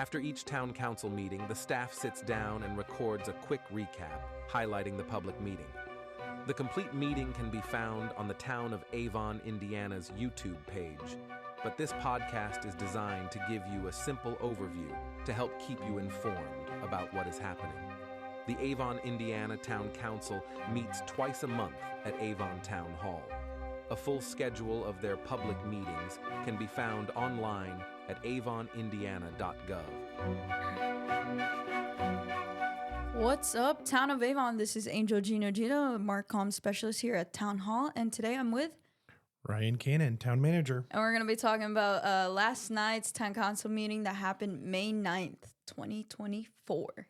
After each town council meeting, the staff sits down and records a quick recap, highlighting the public meeting. The complete meeting can be found on the town of Avon, Indiana's YouTube page, but this podcast is designed to give you a simple overview to help keep you informed about what is happening. The Avon, Indiana Town Council meets twice a month at Avon Town Hall. A full schedule of their public meetings can be found online at avonindiana.gov. What's up, Town of Avon? This is Angel Gino, Marcom specialist here at Town Hall, and today I'm with Ryan Cannon, Town Manager. and we're going to be talking about last night's Town Council meeting that happened May 9th, 2024.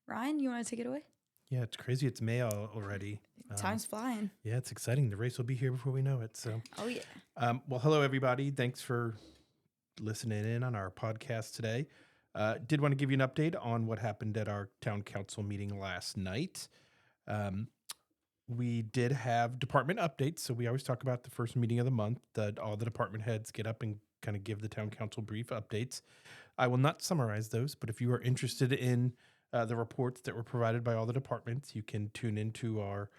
Ryan, you want to take it away? Yeah, it's crazy. It's May already. Time's flying. Yeah, it's exciting. The race will be here before we know it. So, Oh, yeah. well, hello, everybody. Thanks for listening in on our podcast today. Did want to give you an update on what happened at our town council meeting last night. We did have department updates. So we always talk about the first meeting of the month that all the department heads get up and kind of give the town council brief updates. I will not summarize those, but if you are interested in the reports that were provided by all the departments, you can tune into our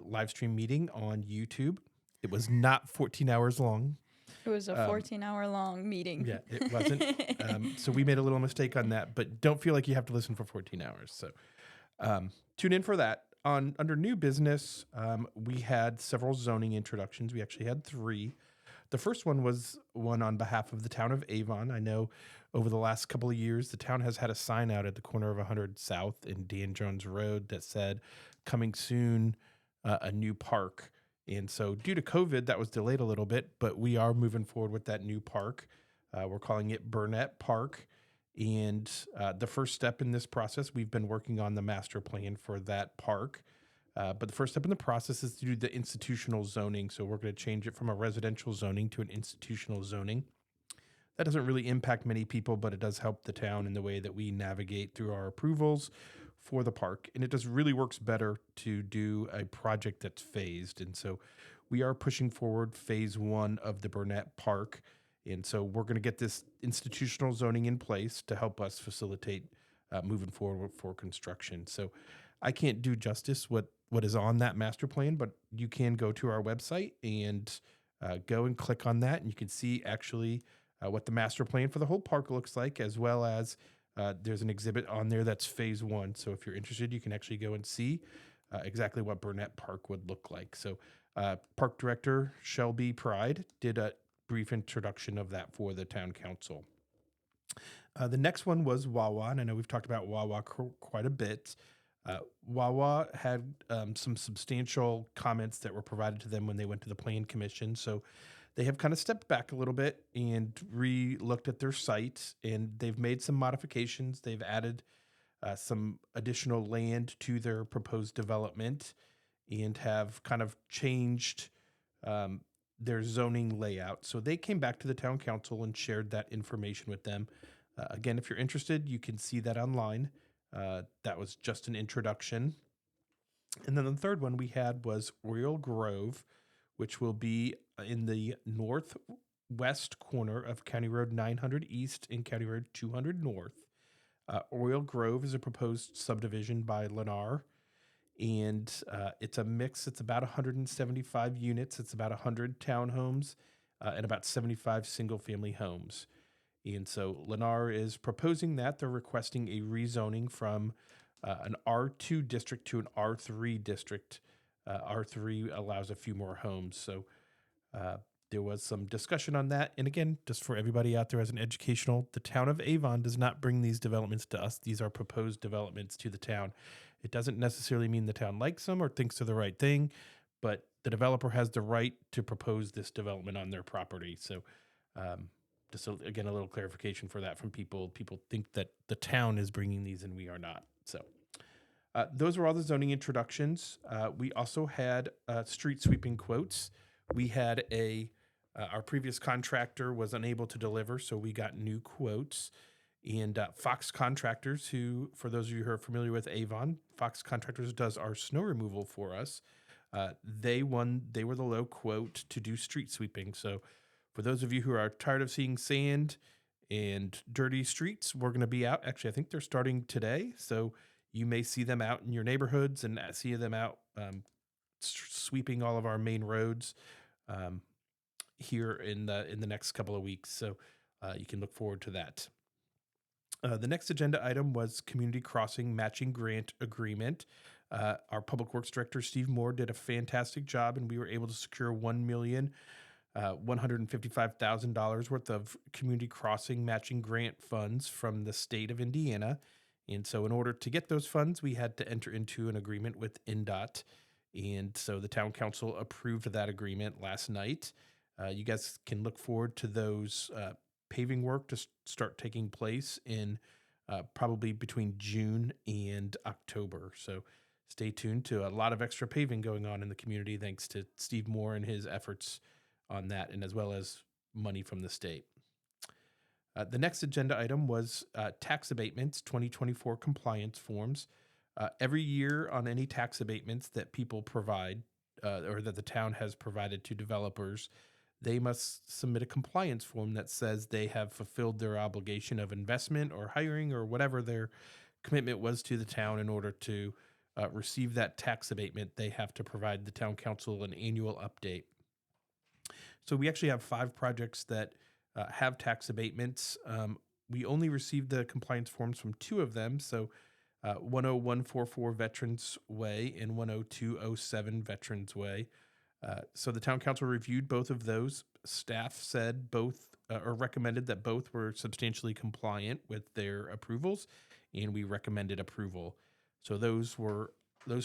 live stream meeting on YouTube. It was not 14 hours long. It was a 14-hour long meeting. Yeah, it wasn't. So we made a little mistake on that, but don't feel like you have to listen for 14 hours. So tune in for that. Under new business, we had several zoning introductions. We actually had 3. The first one was one on behalf of the town of Avon. I know over the last couple of years, the town has had a sign out at the corner of 100 South and Dan Jones Road that said, coming soon, a new park. And so due to COVID, that was delayed a little bit, but we are moving forward with that new park. We're calling it Burnett Park. And the first step in this process, we've been working on the master plan for that park. But the first step in the process is to do the institutional zoning. So we're going to change it from a residential zoning to an institutional zoning. That doesn't really impact many people, but it does help the town in the way that we navigate through our approvals for the park. And it just really works better to do a project that's phased. And so we are pushing forward phase 1 of the Burnett Park. And so we're going to get this institutional zoning in place to help us facilitate moving forward for construction. So I can't do justice what is on that master plan, but you can go to our website and go and click on that, and you can see actually what the master plan for the whole park looks like, as well as there's an exhibit on there that's phase 1. So if you're interested, you can actually go and see exactly what Burnett Park would look like. So Park Director Shelby Pride did a brief introduction of that for the town council. The next one was Wawa, and I know we've talked about Wawa quite a bit. Wawa had some substantial comments that were provided to them when they went to the Plan Commission. So they have kind of stepped back a little bit and re-looked at their site, and they've made some modifications. They've added some additional land to their proposed development and have kind of changed their zoning layout. So they came back to the town council and shared that information with them. Again, if you're interested, you can see that online. That was just an introduction. And then the third one we had was Royal Grove, which will be in the northwest corner of County Road 900 East and County Road 200 North. Royal Grove is a proposed subdivision by Lennar, and it's a mix. It's about 175 units. It's about 100 townhomes and about 75 single-family homes. And so Lennar is proposing that. They're requesting a rezoning from an R2 district to an R3 district. R3 allows a few more homes. So there was some discussion on that. And again, just for everybody out there as an educational, the town of Avon does not bring these developments to us. These are proposed developments to the town. It doesn't necessarily mean the town likes them or thinks they're the right thing, but the developer has the right to propose this development on their property. So just again, a little clarification for that from people. People think that the town is bringing these and we are not. So those were all the zoning introductions. We also had street sweeping quotes. We had our previous contractor was unable to deliver, so we got new quotes. And Fox Contractors, who, for those of you who are familiar with Avon, Fox Contractors does our snow removal for us. They were the low quote to do street sweeping. So for those of you who are tired of seeing sand And dirty streets, we're going to be out. Actually, I think they're starting today. So you may see them out in your neighborhoods and see them out sweeping all of our main roads here in the next couple of weeks. So you can look forward to that. The next agenda item was community crossing matching grant agreement. Our public works director, Steve Moore, did a fantastic job, and we were able to secure $1,155,000 worth of community crossing matching grant funds from the state of Indiana. And so in order to get those funds, we had to enter into an agreement with NDOT. And so the town council approved that agreement last night. You guys can look forward to those paving work to start taking place in probably between June and October. So stay tuned to a lot of extra paving going on in the community thanks to Steve Moore and his efforts on that, and as well as money from the state. The next agenda item was tax abatements 2024 compliance forms. Every year on any tax abatements that people provide or that the town has provided to developers, they must submit a compliance form that says they have fulfilled their obligation of investment or hiring or whatever their commitment was to the town. In order to receive that tax abatement, they have to provide the town council an annual update. So we actually have 5 projects that have tax abatements. We only received the compliance forms from 2 of them. So 10144 Veterans Way and 10207 Veterans Way. So the town council reviewed both of those. Staff said both or recommended that both were substantially compliant with their approvals, and we recommended approval. So those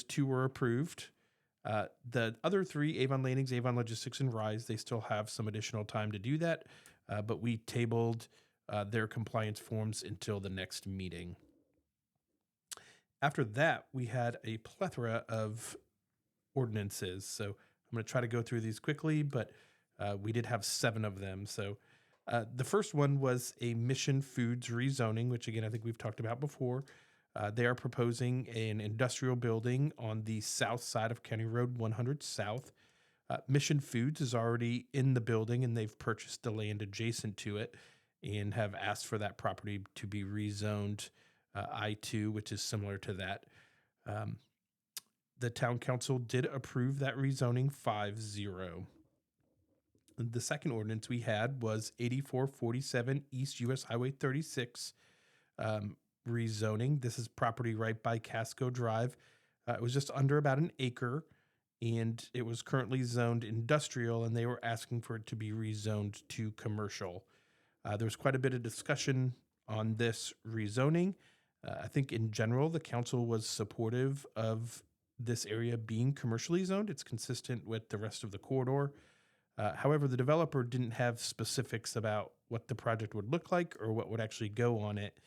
2 were approved. The other 3, Avon Landings, Avon Logistics, and Rise, they still have some additional time to do that, but we tabled their compliance forms until the next meeting. After that, we had a plethora of ordinances. So I'm going to try to go through these quickly, but we did have 7 of them. So the first one was a Mission Foods rezoning, which again, I think we've talked about before. They are proposing an industrial building on the south side of County Road 100 South. Mission Foods is already in the building, and they've purchased the land adjacent to it and have asked for that property to be rezoned I-2, which is similar to that. The town council did approve that rezoning 5-0. The second ordinance we had was 8447 East US Highway 36 rezoning. This is property right by Casco Drive. It was just under about an acre, and it was currently zoned industrial, and they were asking for it to be rezoned to commercial. There was quite a bit of discussion on this rezoning. I think in general, the council was supportive of this area being commercially zoned. It's consistent with the rest of the corridor. However, the developer didn't have specifics about what the project would look like or what would actually go on it.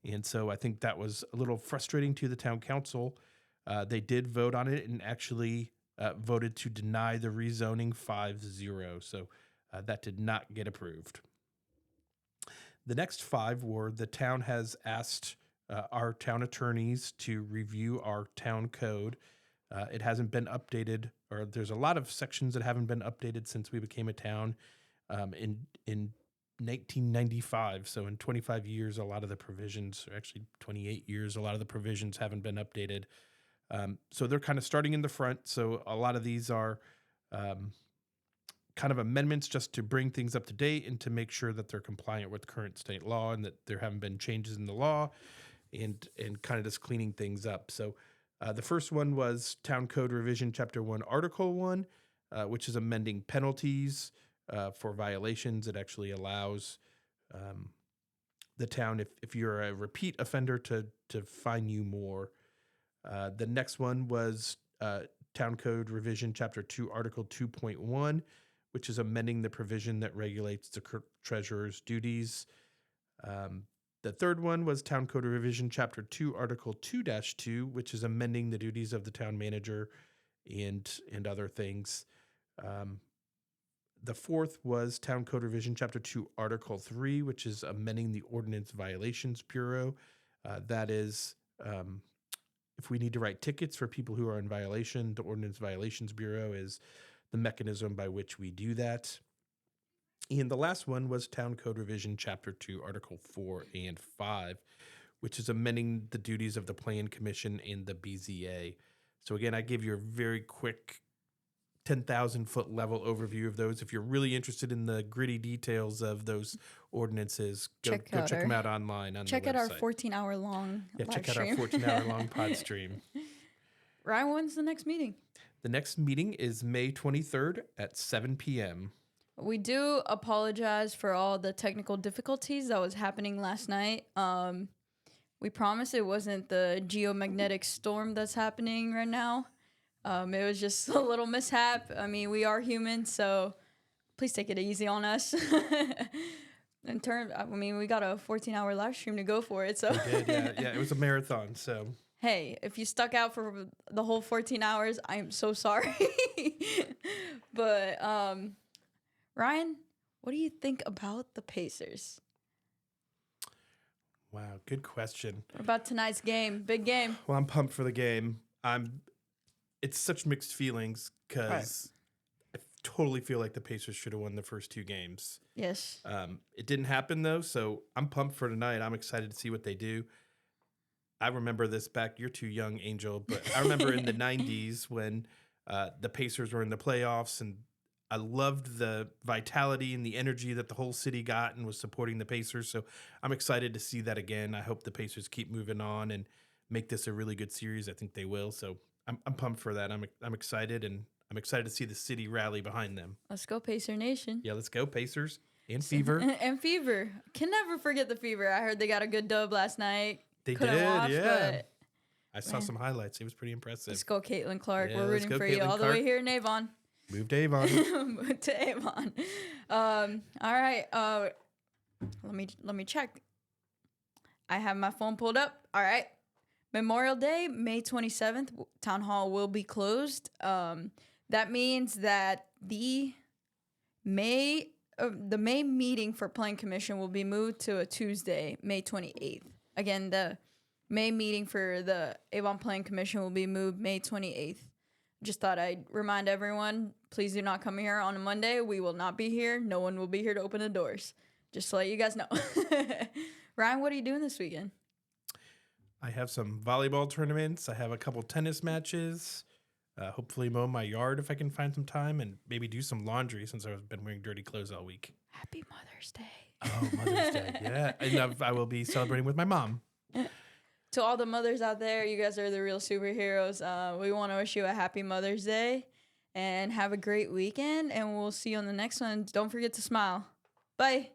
And so I think that was a little frustrating to the town council. They did vote on it and actually voted to deny the rezoning 5-0. So that did not get approved. The next 5 were the town has asked our town attorneys to review our town code. It hasn't been updated, or there's a lot of sections that haven't been updated since we became a town in 1995. So in 25 years, a lot of the provisions, or actually 28 years, a lot of the provisions haven't been updated. So they're kind of starting in the front. So a lot of these are kind of amendments just to bring things up to date and to make sure that they're compliant with current state law and that there haven't been changes in the law, and kind of just cleaning things up. So the first one was Town Code Revision Chapter 1, Article 1, which is amending penalties for violations. It actually allows the town, if you're a repeat offender, to fine you more. The next one was Town Code Revision Chapter 2, Article 2.1, which is amending the provision that regulates the treasurer's duties. The third one was Town Code Revision Chapter 2, Article 2-2, which is amending the duties of the town manager and other things. The fourth was Town Code Revision Chapter 2, Article 3, which is amending the Ordinance Violations Bureau. That is, if we need to write tickets for people who are in violation, the Ordinance Violations Bureau is the mechanism by which we do that. And the last one was Town Code Revision, Chapter 2, Article 4 and 5, which is amending the duties of the Plan Commission and the BZA. So again, I gave you a very quick 10,000-foot level overview of those. If you're really interested in the gritty details of those ordinances, go check them out online on the website. Check out our 14-hour long live check stream. out our 14-hour long pod stream. Ryan, when's the next meeting? The next meeting is May 23rd at 7 p.m. We do apologize for all the technical difficulties that was happening last night. We promise it wasn't the geomagnetic storm that's happening right now. It was just a little mishap. I mean, we are human, so please take it easy on us. We got a 14-hour live stream to go for it. So we did, yeah, it was a marathon. So hey, if you stuck out for the whole 14 hours, I am so sorry. But Ryan, what do you think about the Pacers? Wow, good question. What about tonight's game? Big game. Well, I'm pumped for the game. It's such mixed feelings because I totally feel like the Pacers should have won the first two games. Yes. It didn't happen, though, so I'm pumped for tonight. I'm excited to see what they do. I remember this back. You're too young, Angel, but I remember in the 90s when the Pacers were in the playoffs, and I loved the vitality and the energy that the whole city got and was supporting the Pacers. So I'm excited to see that again. I hope the Pacers keep moving on and make this a really good series. I think they will. So I'm pumped for that. I'm excited, and I'm excited to see the city rally behind them. Let's go, Pacer Nation. Yeah, let's go, Pacers and Fever. And Fever. Can never forget the Fever. I heard they got a good dub last night. They Couldn't did, watch, yeah. But I saw some highlights. It was pretty impressive. let's go, Caitlin Clark. Yeah, We're let's rooting go, for you Caitlin all the Clark. way here in Avon. Move to Avon. Move to Avon. All right. Let me check. I have my phone pulled up. All right. Memorial Day, May 27th, Town Hall will be closed. That means that the May meeting for Plan Commission will be moved to a Tuesday, May 28th. Again, the May meeting for the Avon Plan Commission will be moved May 28th. Just thought I'd remind everyone, please do not come here on a Monday. We will not be here. No one will be here to open the doors. Just to let you guys know. Ryan, what are you doing this weekend? I have some volleyball tournaments. I have a couple tennis matches. Hopefully mow my yard if I can find some time, and maybe do some laundry since I've been wearing dirty clothes all week. Happy Mother's Day. Oh, Mother's Day, yeah. And I will be celebrating with my mom. To all the mothers out there, you guys are the real superheroes. We want to wish you a happy Mother's Day and have a great weekend, and we'll see you on the next one. Don't forget to smile. Bye.